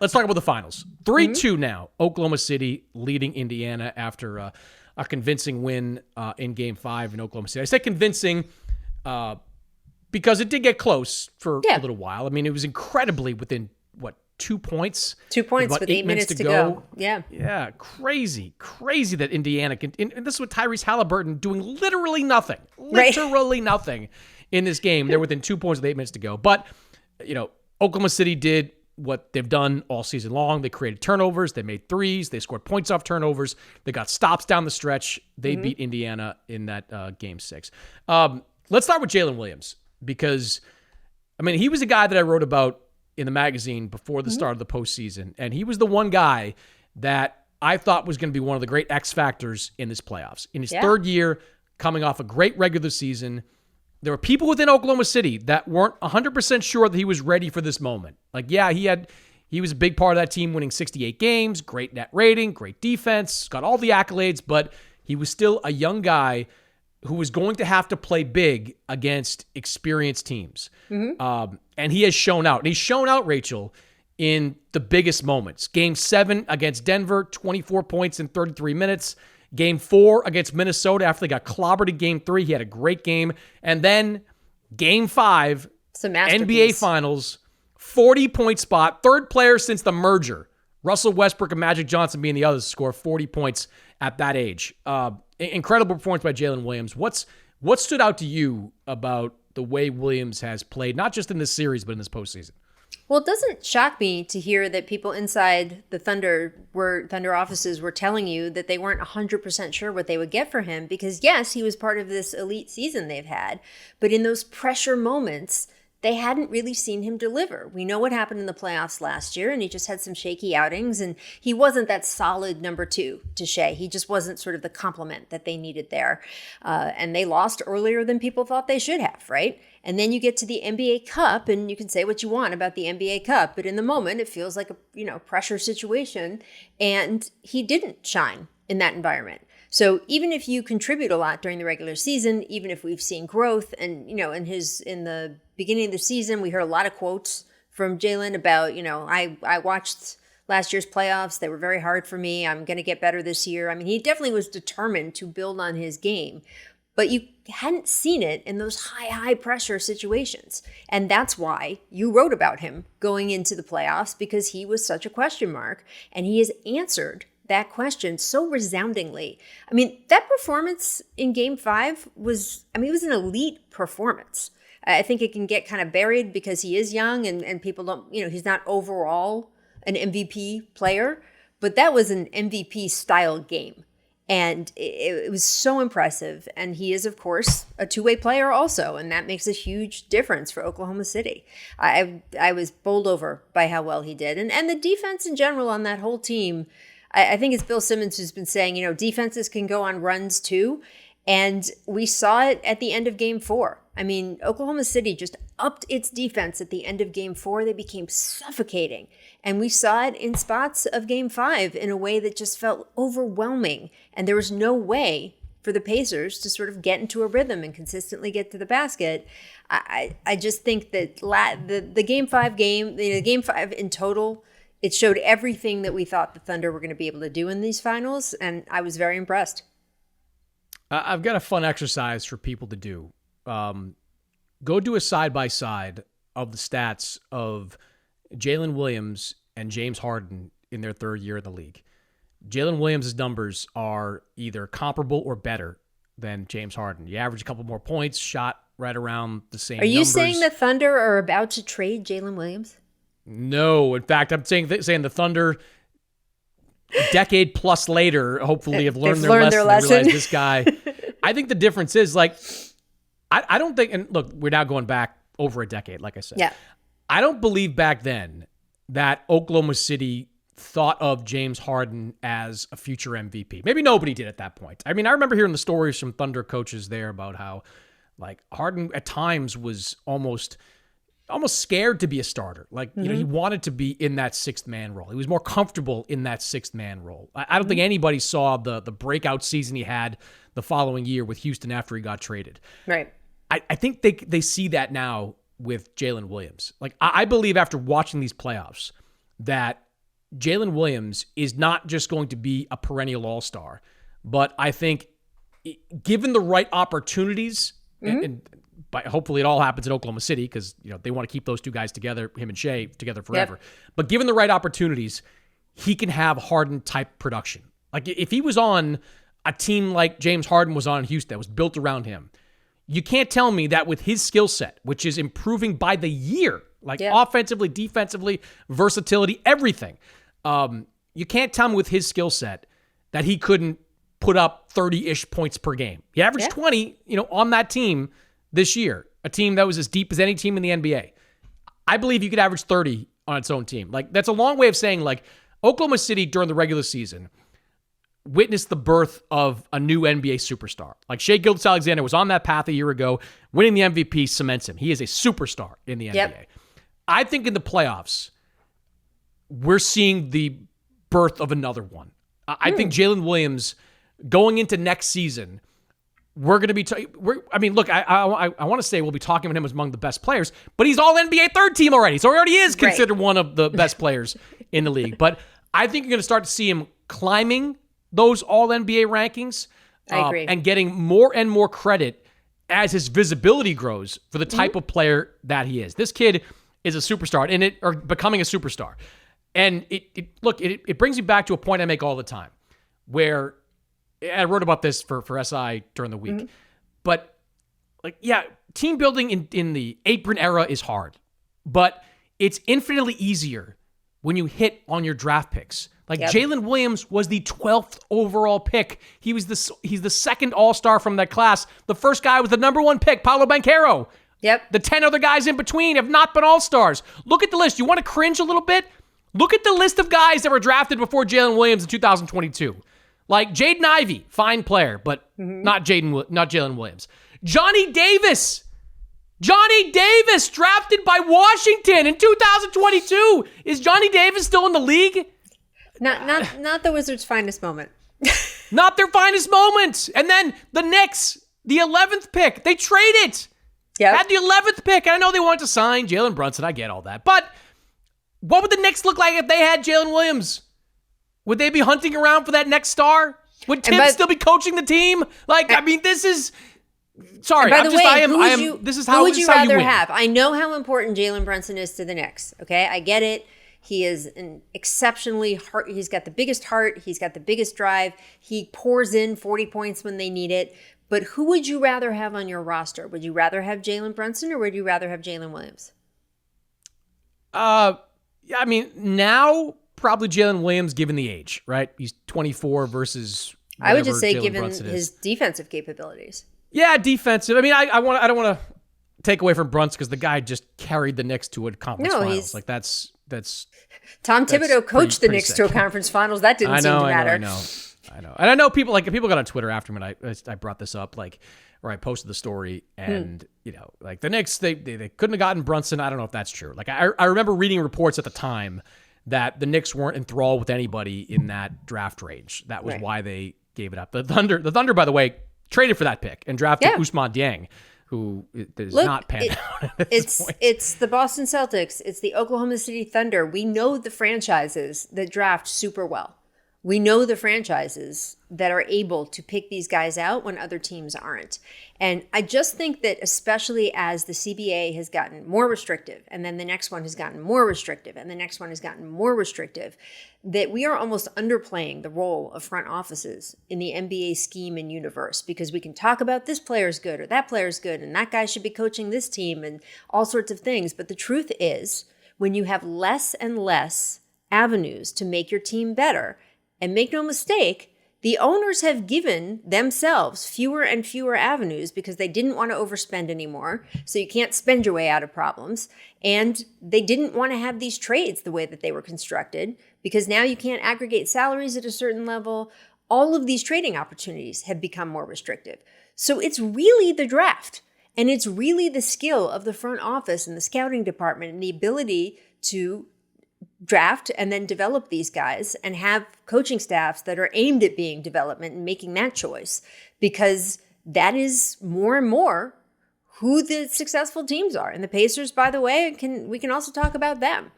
Let's talk about the finals. 3-2 now. Oklahoma City leading Indiana after a convincing win in Game 5 in Oklahoma City. I say convincing because it did get close for a little while. I mean, it was incredibly within, 2 points? 2 points with 8 minutes to go. Yeah. Yeah, crazy that Indiana can. And this is with Tyrese Halliburton doing literally nothing. Literally nothing in this game. They're within 2 points with 8 minutes to go. But, Oklahoma City did what they've done all season long. They created turnovers. They made threes. They scored points off turnovers. They got stops down the stretch. They beat Indiana in that Game 6. Let's start with Jalen Williams because, he was a guy that I wrote about in the magazine before the start of the postseason, and he was the one guy that I thought was going to be one of the great X factors in this playoffs. In his third year, coming off a great regular season, there were people within Oklahoma City that weren't 100% sure that he was ready for this moment. He was a big part of that team, winning 68 games, great net rating, great defense, got all the accolades, but he was still a young guy who was going to have to play big against experienced teams. And he has shown out. And he's shown out, Rachel, in the biggest moments. Game 7 against Denver, 24 points in 33 minutes. Game 4 against Minnesota after they got clobbered in Game 3. He had a great game. And then Game 5, NBA Finals, 40-point spot, third player since the merger. Russell Westbrook and Magic Johnson being the others to score 40 points at that age. Incredible performance by Jalen Williams. What stood out to you about the way Williams has played, not just in this series, but in this postseason? Well, it doesn't shock me to hear that people inside the Thunder offices were telling you that they weren't 100% sure what they would get for him because, yes, he was part of this elite season they've had. But in those pressure moments, they hadn't really seen him deliver. We know what happened in the playoffs last year, and he just had some shaky outings, and he wasn't that solid number 2 to Shea. He just wasn't sort of the complement that they needed there. And they lost earlier than people thought they should have, right? And then you get to the NBA Cup, and you can say what you want about the NBA Cup, but in the moment, it feels like a pressure situation, and he didn't shine in that environment. So even if you contribute a lot during the regular season, even if we've seen growth, and in the beginning of the season, we heard a lot of quotes from Jalen about, I watched last year's playoffs. They were very hard for me. I'm going to get better this year. He definitely was determined to build on his game, but you hadn't seen it in those high pressure situations. And that's why you wrote about him going into the playoffs, because he was such a question mark, and he has answered that question so resoundingly. That performance in Game 5 was an elite performance. I think it can get kind of buried because he is young and people don't, he's not overall an MVP player, but that was an MVP style game. And it was so impressive. And he is, of course, a two-way player also. And that makes a huge difference for Oklahoma City. I was bowled over by how well he did. And the defense in general on that whole team, I think it's Bill Simmons who's been saying, defenses can go on runs too. And we saw it at the end of Game 4. Oklahoma City just upped its defense at the end of Game 4. They became suffocating. And we saw it in spots of Game 5 in a way that just felt overwhelming. And there was no way for the Pacers to sort of get into a rhythm and consistently get to the basket. I just think that the Game 5 Game 5 in total, it showed everything that we thought the Thunder were going to be able to do in these finals, and I was very impressed. I've got a fun exercise for people to do. Go do a side-by-side of the stats of Jalen Williams and James Harden in their third year in the league. Jalen Williams' numbers are either comparable or better than James Harden. You average a couple more points, shot right around the same numbers. Are you saying the Thunder are about to trade Jalen Williams? No. In fact, I'm saying the Thunder, a decade plus later, hopefully have learned their lesson and realized this guy. I think the difference is, I don't think, and look, we're now going back over a decade, like I said. Yeah. I don't believe back then that Oklahoma City thought of James Harden as a future MVP. Maybe nobody did at that point. I remember hearing the stories from Thunder coaches there about how, Harden at times was almost scared to be a starter. He wanted to be in that sixth man role. He was more comfortable in that sixth man role. I don't think anybody saw the breakout season he had the following year with Houston after he got traded. Right. I think they see that now with Jalen Williams. I believe after watching these playoffs that Jalen Williams is not just going to be a perennial all-star, but I think given the right opportunities, and hopefully it all happens in Oklahoma City because they want to keep those two guys together, him and Shea, together forever. Yep. But given the right opportunities, he can have Harden-type production. Like if he was on a team like James Harden was on in Houston that was built around him, you can't tell me that with his skill set, which is improving by the year, offensively, defensively, versatility, everything. You can't tell me with his skill set that he couldn't put up 30-ish points per game. He averaged 20, on that team this year, a team that was as deep as any team in the NBA. I believe you could average 30 on its own team. Like that's a long way of saying Oklahoma City during the regular season witnessed the birth of a new NBA superstar. Like Shai Gilgeous-Alexander was on that path a year ago. Winning the MVP cements him. He is a superstar in the NBA. I think in the playoffs, we're seeing the birth of another one. I think Jalen Williams going into next season, we're going to be look, I want to say we'll be talking about him as among the best players, but he's all NBA third team already. So he already is considered one of the best players in the league. But I think you're going to start to see him climbing those all NBA rankings. I agree. And getting more and more credit as his visibility grows for the type of player that he is. This kid is a superstar or becoming a superstar. And it brings me back to a point I make all the time where I wrote about this for SI during the week. But team building in the apron era is hard, but it's infinitely easier when you hit on your draft picks. Jalen Williams was the 12th overall pick. He's the second all-star from that class. The first guy was the number one pick, Paolo Banchero. Yep. The 10 other guys in between have not been all-stars. Look at the list. You want to cringe a little bit? Look at the list of guys that were drafted before Jalen Williams in 2022. Like Jaden Ivey, fine player, but not Jalen Williams. Johnny Davis, drafted by Washington in 2022. Is Johnny Davis still in the league? Not the Wizards' finest moment. Not their finest moment. And then the Knicks, the 11th pick, they traded. Had the 11th pick. I know they wanted to sign Jalen Brunson. I get all that. But what would the Knicks look like if they had Jalen Williams? Would they be hunting around for that next star? Would Tim still be coaching the team? This is... Sorry, this is how who would you rather win. have? I know how important Jalen Brunson is to the Knicks. Okay, I get it. He is an exceptionally he's got the biggest heart. He's got the biggest drive. He pours in 40 points when they need it. But who would you rather have on your roster? Would you rather have Jalen Brunson or would you rather have Jalen Williams? Now probably Jalen Williams given the age, right? He's 24 versus I would just say Jalen given Brunson his defensive capabilities. Yeah, defensive. I don't want to take away from Brunson because the guy just carried the Knicks to a conference finals. That's Tom Thibodeau coached the Knicks to a conference finals. That didn't seem to matter. I know. And I know people got on Twitter after me and I brought this up, or I posted the story and, the Knicks, they couldn't have gotten Brunson. I don't know if that's true. I remember reading reports at the time that the Knicks weren't enthralled with anybody in that draft range. That was why they gave it up. The Thunder, by the way, traded for that pick and drafted Ousmane Dieng, who is not panned out at this point. It's the Boston Celtics. It's the Oklahoma City Thunder. We know the franchises that draft super well. We know the franchises that are able to pick these guys out when other teams aren't. And I just think that especially as the CBA has gotten more restrictive, and then the next one has gotten more restrictive, and the next one has gotten more restrictive, that we are almost underplaying the role of front offices in the NBA scheme and universe, because we can talk about this player's good or that player's good, and that guy should be coaching this team and all sorts of things. But the truth is, when you have less and less avenues to make your team better, and make no mistake, the owners have given themselves fewer and fewer avenues because they didn't want to overspend anymore. So you can't spend your way out of problems. And they didn't want to have these trades the way that they were constructed because now you can't aggregate salaries at a certain level. All of these trading opportunities have become more restrictive. So it's really the draft. And it's really the skill of the front office and the scouting department and the ability to draft and then develop these guys and have coaching staffs that are aimed at being development and making that choice, because that is more and more who the successful teams are. And the Pacers, by the way, we can also talk about them.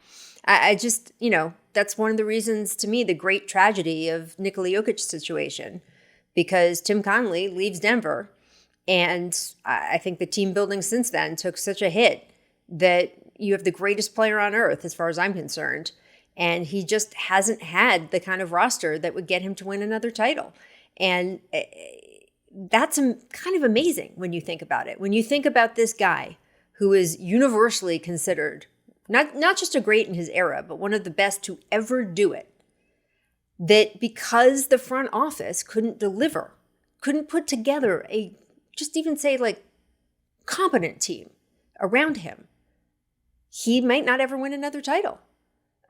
I just, that's one of the reasons to me, the great tragedy of Nikola Jokic's situation, because Tim Connelly leaves Denver. And I think the team building since then took such a hit that you have the greatest player on earth, as far as I'm concerned. And he just hasn't had the kind of roster that would get him to win another title. And that's kind of amazing when you think about it. When you think about this guy who is universally considered not just a great in his era, but one of the best to ever do it, that because the front office couldn't deliver, couldn't put together just even say like competent team around him, he might not ever win another title.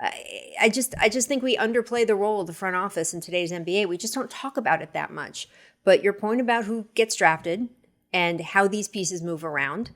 I just think we underplay the role of the front office in today's NBA. We just don't talk about it that much. But your point about who gets drafted and how these pieces move around,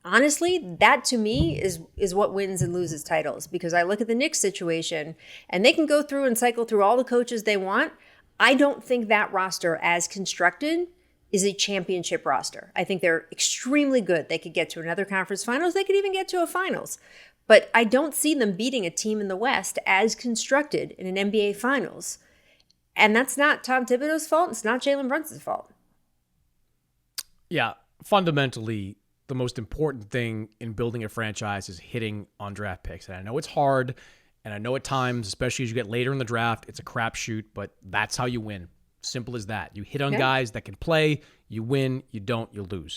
honestly, that to me is what wins and loses titles. Because I look at the Knicks situation, and they can go through and cycle through all the coaches they want. I don't think that roster, as constructed, is a championship roster. I think they're extremely good. They could get to another conference finals. They could even get to a finals. But I don't see them beating a team in the West as constructed in an NBA Finals. And that's not Tom Thibodeau's fault. It's not Jalen Brunson's fault. Yeah, fundamentally, the most important thing in building a franchise is hitting on draft picks. And I know it's hard, and I know at times, especially as you get later in the draft, it's a crapshoot, but that's how you win. Simple as that. You hit on guys that can play, you win, you don't, you lose.